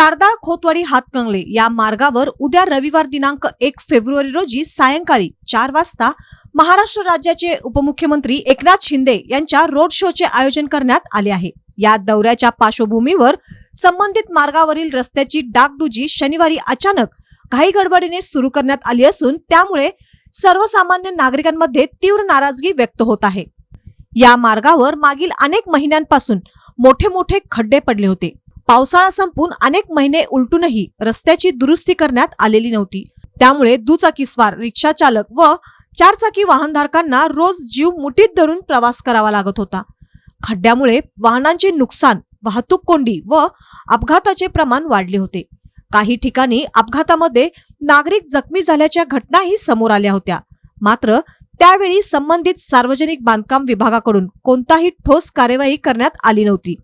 तारदाळ खोतवाडी हातकंगले या मार्गावर उद्या रविवार दिनांक 1 फेब्रुवारी रोजी सायंकाळी 4 वाजता महाराष्ट्र राज्याचे उपमुख्यमंत्री एकनाथ शिंदे यांच्या रोड शोचे आयोजन करण्यात आले आहे। या दौऱ्याच्या पार्श्वभूमीवर संबंधित मार्गावरील रस्त्याची डागडुजी शनिवारी अचानक घाईगडबडीने सुरू करण्यात आली असून त्यामुळे सर्वसामान्य नागरिकांमध्ये तीव्र नाराजगी व्यक्त होत आहे। या मार्गावर मागील अनेक महिन्यांपासून मोठे खड्डे पडले होते। पावसाळा संपून अनेक महिने उलटूनही रस्त्याची दुरुस्ती करण्यात आलेली नव्हती। त्यामुळे दुचाकीस्वार, रिक्षा चालक व चारचाकी वाहनधारकांना रोज जीव मुठीत धरून प्रवास करावा लागत होता। खड्ड्यामुळे वाहनांचे नुकसान, वाहतूक कोंडी व अपघाताचे प्रमाण वाढले होते। काही ठिकाणी अपघातामध्ये नागरिक जखमी झाल्याच्या घटनाही समोर आल्या होत्या। मात्र त्यावेळी संबंधित सार्वजनिक बांधकाम विभागाकडून कोणताही ठोस कार्यवाही करण्यात आली नव्हती।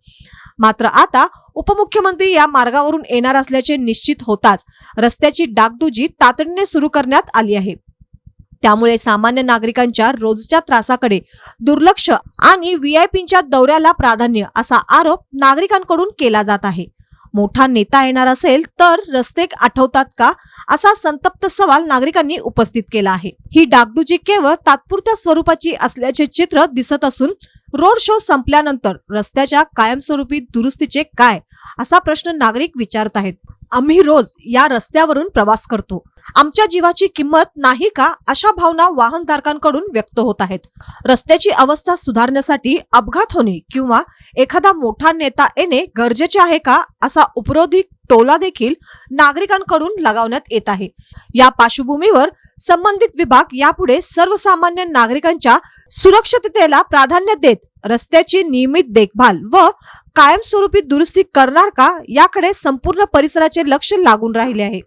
मात्र आता उपमुख्यमंत्री या मार्गावरून येणार असल्याचे निश्चित होताच रस्त्याची डागडुजी तातडीने सुरू करण्यात आली आहे। त्यामुळे सामान्य नागरिकांच्या रोजच्या त्रासाकडे दुर्लक्ष आणि व्हीआयपींच्या दौऱ्याला प्राधान्य असा आरोप नागरिकांकडून केला जात आहे। मोठा नेता येणार असेल तर रस्ते आठवतात का, असा संतप्त सवाल नागरिकांनी उपस्थित केला आहे। ही डागडुजी केवळ तात्पुरत्या स्वरूपाची असल्याचे चित्र दिसत असून रोड शो संपल्यानंतर रस्त्याच्या कायमस्वरूपी दुरुस्तीचे काय, असा प्रश्न नागरिक विचारत आहेत। आम्ही रोज या रस्त्यावरून प्रवास करतो, आमच्या जीवाची किंमत नाही का, अशा भावना वाहनधारकांकडून व्यक्त होत आहेत। रस्त्याची अवस्था सुधारण्यासाठी अपघात होणे किंवा एखादा मोठा नेता येणे गरजेचे आहे का, असा उपरोधिक टोला देखील नागरिकांकडून लगावण्यात येत आहे। या पार्श्वभूमीवर संबंधित विभाग यापुढे सर्वसामान्य नागरिकांच्या सुरक्षिततेला प्राधान्य देत रस्त्याची नियमित देखभाल व कायमस्वरूपी दुरुस्ती करणार का, याकडे संपूर्ण परिसराचे लक्ष लागून राहिले आहे।